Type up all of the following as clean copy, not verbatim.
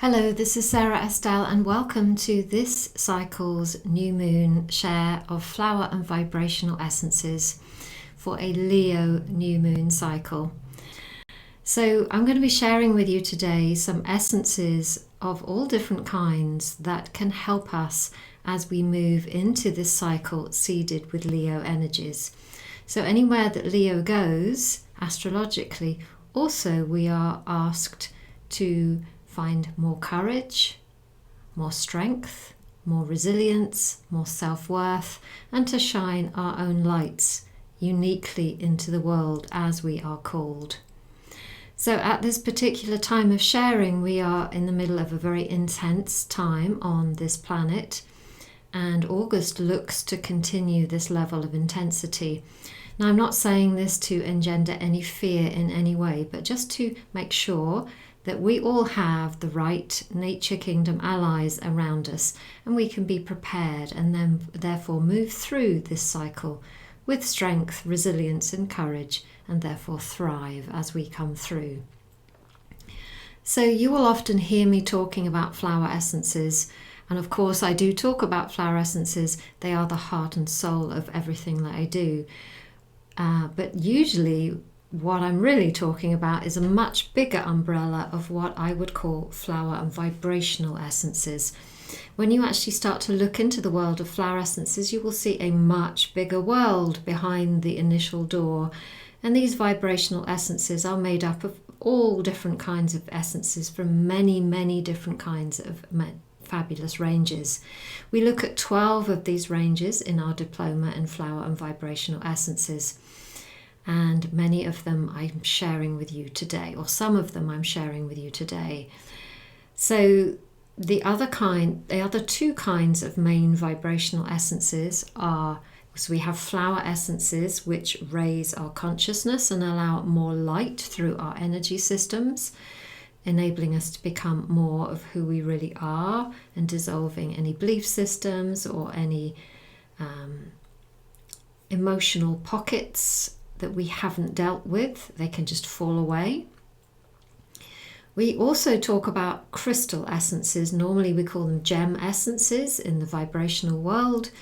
Hello, this is Sara Estelle and welcome to this cycle's new moon share of Flower and Vibrational Essences for a Leo new moon cycle. So I'm going to be sharing with you today some essences of all different kinds that can help us as we move into this cycle seeded with Leo energies. So anywhere that Leo goes, astrologically, also we are asked to find more courage, more strength, more resilience, more self-worth, and to shine our own lights uniquely into the world as we are called. So at this particular time of sharing, we are in the middle of a very intense time on this planet, and August looks to continue this level of intensity. Now, I'm not saying this to engender any fear in any way, but just to make sure that we all have the right nature kingdom allies around us, and we can be prepared and then therefore move through this cycle with strength, resilience and courage, and therefore thrive as we come through. So you will often hear me talking about flower essences, and of course I do talk about flower essences. They are the heart and soul of everything that I do. But usually what I'm really talking about is a much bigger umbrella of what I would call flower and vibrational essences. When you actually start to look into the world of flower essences, you will see a much bigger world behind the initial door. And these vibrational essences are made up of all different kinds of essences from many, many different kinds of fabulous ranges. We look at 12 of these ranges in our Diploma in Flower and Vibrational Essences. And many of them I'm sharing with you today, or some of them I'm sharing with you today. So the other two kinds of main vibrational essences are, so we have flower essences which raise our consciousness and allow more light through our energy systems, enabling us to become more of who we really are and dissolving any belief systems or any emotional pockets that we haven't dealt with. They can just fall away. We also talk about crystal essences. Normally we call them gem essences in the vibrational world.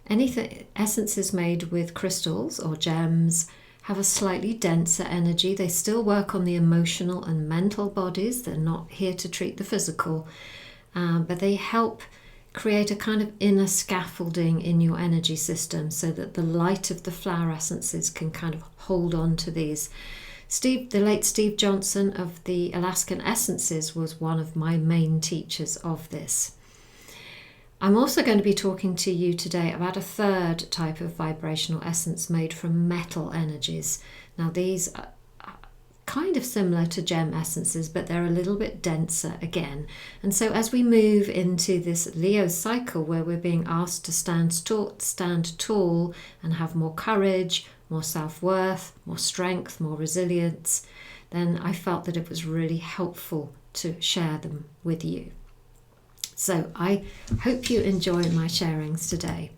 Anything essences made with crystals or gems have a slightly denser energy. They still work on the emotional and mental bodies. They're not here to treat the physical, but they help create a kind of inner scaffolding in your energy system so that the light of the flower essences can kind of hold on to these. The late Steve Johnson of the Alaskan Essences was one of my main teachers of this. I'm also going to be talking to you today about a third type of vibrational essence made from metal energies. Now these are kind of similar to gem essences, but they're a little bit denser again. And so as we move into this Leo cycle where we're being asked to stand tall and have more courage, more self-worth, more strength, more resilience, then I felt that it was really helpful to share them with you. So I hope you enjoy my sharings today.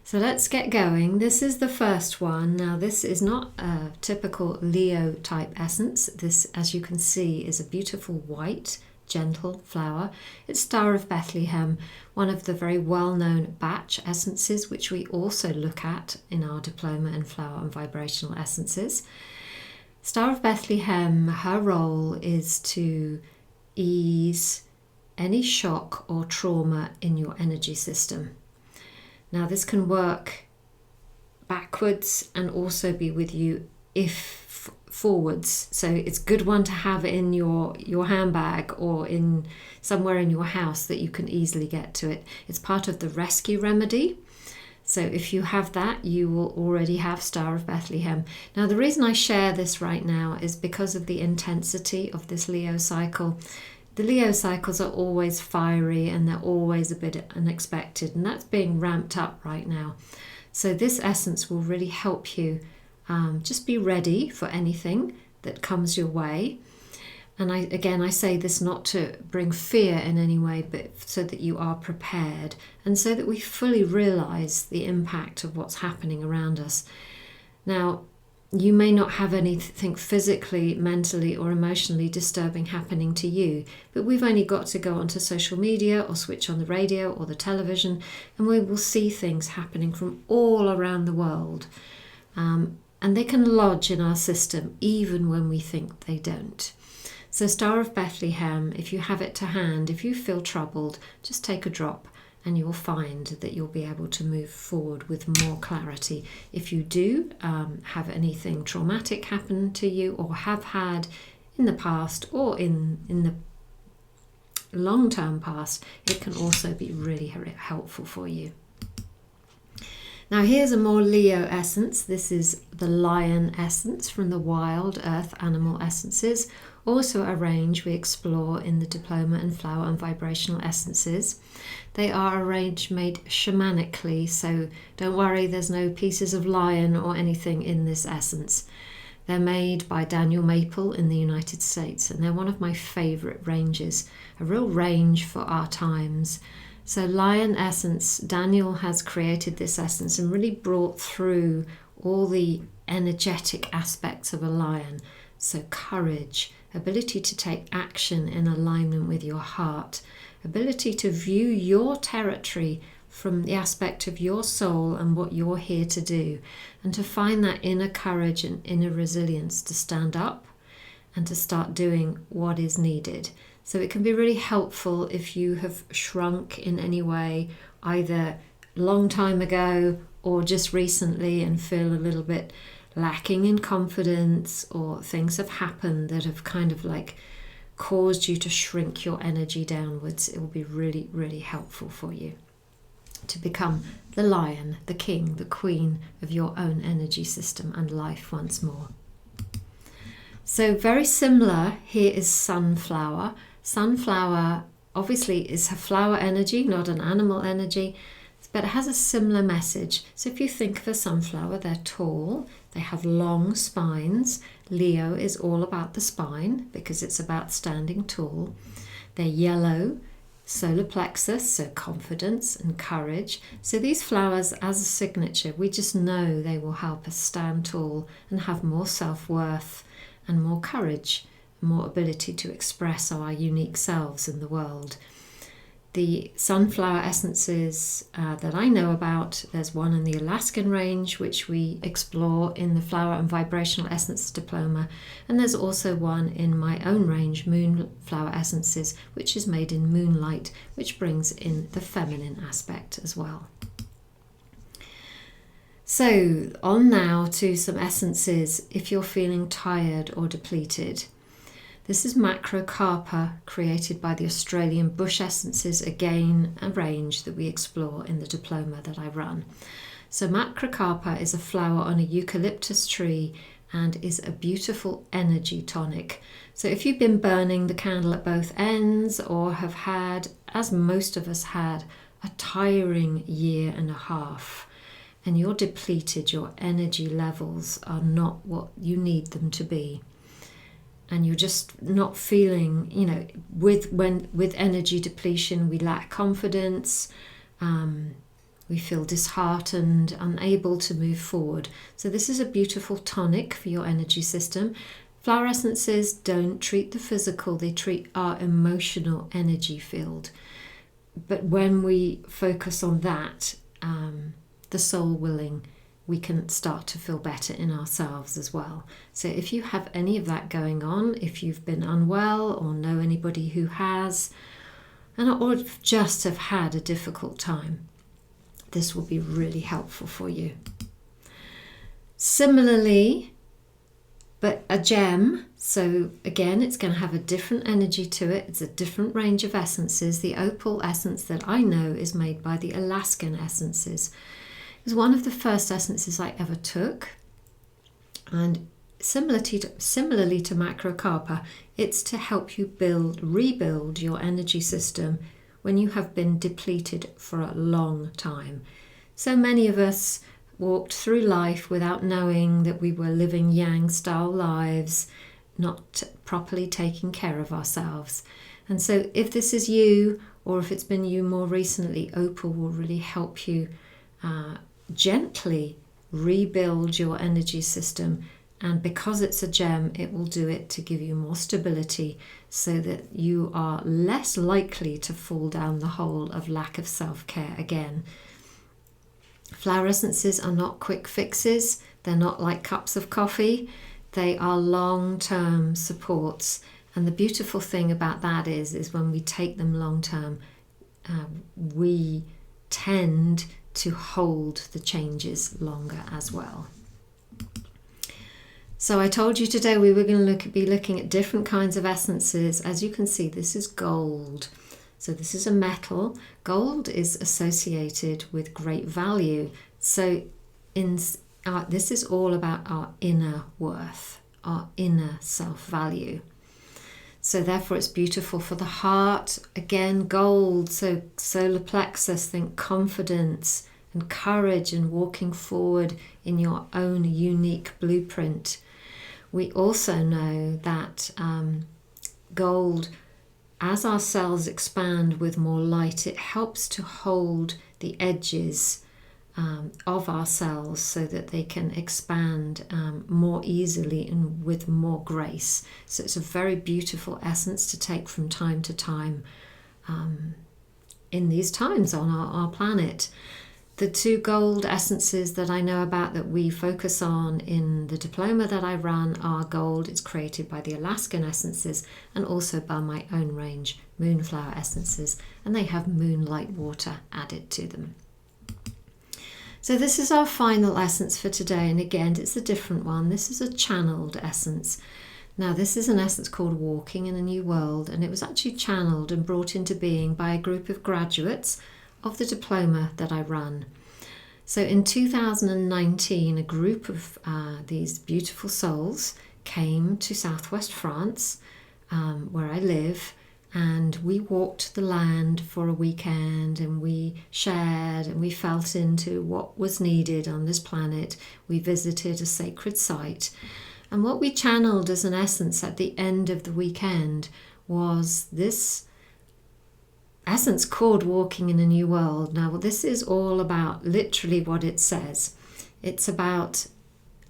So let's get going. This is the first one. Now this is not a typical Leo type essence. This, as you can see, is a beautiful white, gentle flower. It's Star of Bethlehem, one of the very well-known batch essences, which we also look at in our Diploma in Flower and Vibrational Essences. Star of Bethlehem, her role is to ease any shock or trauma in your energy system. Now this can work backwards and also be with you if forwards. So it's a good one to have in your handbag or in somewhere in your house that you can easily get to it. It's part of the rescue remedy. So if you have that, you will already have Star of Bethlehem. Now the reason I share this right now is because of the intensity of this Leo cycle. The Leo cycles are always fiery and they're always a bit unexpected, and that's being ramped up right now. So this essence will really help you just be ready for anything that comes your way. And I say this not to bring fear in any way, but so that you are prepared and so that we fully realize the impact of what's happening around us. Now, you may not have anything physically, mentally, or emotionally disturbing happening to you, but we've only got to go onto social media or switch on the radio or the television, and we will see things happening from all around the world. And they can lodge in our system even when we think they don't. So Star of Bethlehem, if you have it to hand, if you feel troubled, just take a drop and you will find that you'll be able to move forward with more clarity. If you do have anything traumatic happen to you or have had in the past or in the long-term past, it can also be really helpful for you. Now here's a more Leo essence. This is the Lion essence from the Wild Earth Animal Essences, also a range we explore in the Diploma and Flower and Vibrational Essences. They are a range made shamanically, so don't worry, there's no pieces of lion or anything in this essence. They're made by Daniel Maple in the United States, and they're one of my favourite ranges, a real range for our times. So Lion Essence, Daniel has created this essence and really brought through all the energetic aspects of a lion. So courage, ability to take action in alignment with your heart, ability to view your territory from the aspect of your soul and what you're here to do, and to find that inner courage and inner resilience to stand up and to start doing what is needed. So it can be really helpful if you have shrunk in any way, either long time ago or just recently, and feel a little bit lacking in confidence, or things have happened that have kind of like caused you to shrink your energy downwards. It will be really, really helpful for you to become the lion, the king, the queen of your own energy system and life once more. So very similar, here is sunflower. Sunflower obviously is a flower energy, not an animal energy, but it has a similar message. So if you think of a sunflower, they're tall, they have long spines. Leo is all about the spine because it's about standing tall. They're yellow, solar plexus, so confidence and courage. So these flowers, as a signature, we just know they will help us stand tall and have more self-worth and more courage, more ability to express our unique selves in the world. The sunflower essences that I know about, there's one in the Alaskan range, which we explore in the Flower and Vibrational Essences Diploma, and there's also one in my own range, Moonflower Essences, which is made in moonlight, which brings in the feminine aspect as well. So on now to some essences if you're feeling tired or depleted. This is Macrocarpa, created by the Australian Bush Essences, again a range that we explore in the Diploma that I run. So Macrocarpa is a flower on a eucalyptus tree and is a beautiful energy tonic. So if you've been burning the candle at both ends, or have had, as most of us had, a tiring year and a half, and you're depleted, your energy levels are not what you need them to be, and you're just not feeling, with energy depletion, we lack confidence, we feel disheartened, unable to move forward. So this is a beautiful tonic for your energy system. Flower essences don't treat the physical, they treat our emotional energy field. But when we focus on that, the soul willing, we can start to feel better in ourselves as well. So if you have any of that going on, if you've been unwell or know anybody who has, or just have had a difficult time, this will be really helpful for you. Similarly, but a gem, so again, it's going to have a different energy to it. It's a different range of essences. The opal essence that I know is made by the Alaskan Essences. It was one of the first essences I ever took, and similarly to Macrocarpa, it's to help you rebuild your energy system when you have been depleted for a long time. So many of us walked through life without knowing that we were living yang-style lives, not properly taking care of ourselves. And so if this is you, or if it's been you more recently, opal will really help you gently rebuild your energy system And because it's a gem, it will do it to give you more stability so that you are less likely to fall down the hole of lack of self-care again. Flower essences are not quick fixes. They're not like cups of coffee. They are long-term supports. And the beautiful thing about that is when we take them long-term, we tend to hold the changes longer as well. So I told you today we were going to be looking at different kinds of essences. As you can see, this is gold. So this is a metal. Gold is associated with great value. So this is all about our inner worth, our inner self-value. So therefore it's beautiful for the heart. Again, gold, so solar plexus, think confidence and courage and walking forward in your own unique blueprint. We also know that gold, as our cells expand with more light, it helps to hold the edges of our cells so that they can expand more easily and with more grace. So it's a very beautiful essence to take from time to time in these times on our planet. The two gold essences that I know about that we focus on in the diploma that I run are gold. It's created by the Alaskan Essences and also by my own range, Moonflower Essences, and they have moonlight water added to them. So this is our final essence for today, and again, it's a different one. This is a channeled essence. Now, this is an essence called Walking in a New World, and it was actually channeled and brought into being by a group of graduates of the diploma that I run. So in 2019, a group of these beautiful souls came to southwest France, where I live, and we walked the land for a weekend, and we shared and we felt into what was needed on this planet. We visited a sacred site, and what we channeled as an essence at the end of the weekend was this essence called Walking in a New World. Now, this is all about literally what it says. It's about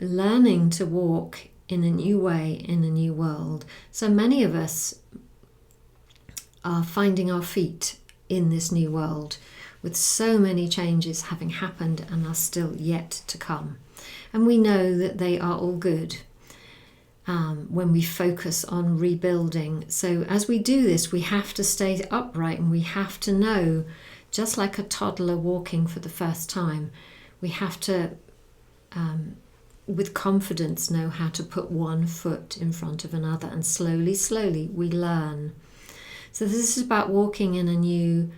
learning to walk in a new way in a new world. So many of us are finding our feet in this new world with so many changes having happened and are still yet to come. And we know that they are all good. When we focus on rebuilding. So as we do this, we have to stay upright, and we have to know, just like a toddler walking for the first time, we have to, with confidence, know how to put one foot in front of another, and slowly, slowly we learn. So this is about walking in a new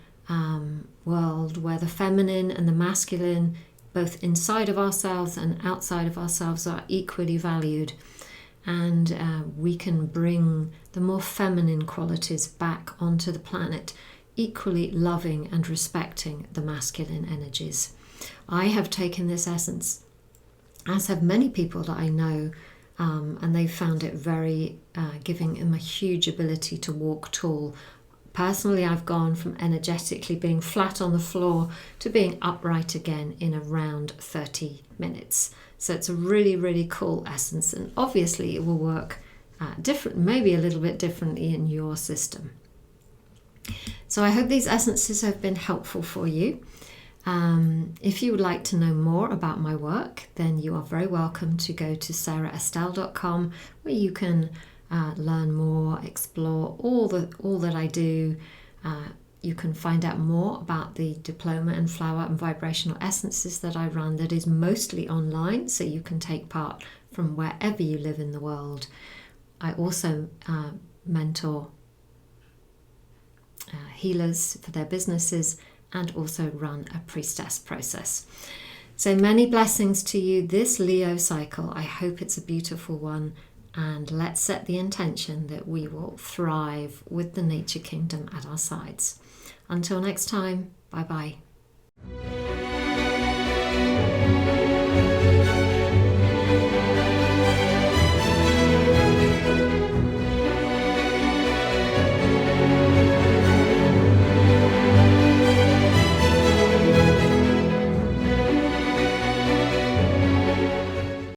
world where the feminine and the masculine, both inside of ourselves and outside of ourselves, are equally valued. And we can bring the more feminine qualities back onto the planet, equally loving and respecting the masculine energies. I have taken this essence, as have many people that I know, and they found it very giving them a huge ability to walk tall. Personally, I've gone from energetically being flat on the floor to being upright again in around 30 minutes. So it's a really, really cool essence, and obviously it will work different, maybe a little bit differently in your system. So I hope these essences have been helpful for you. If you would like to know more about my work, then you are very welcome to go to saraestelle.com, where you can learn more, explore all that I do. You can find out more about the Diploma and Flower and Vibrational Essences that I run, that is mostly online, so you can take part from wherever you live in the world. I also mentor healers for their businesses and also run a priestess process. So many blessings to you this Leo cycle. I hope it's a beautiful one, and let's set the intention that we will thrive with the nature kingdom at our sides. Until next time, bye-bye.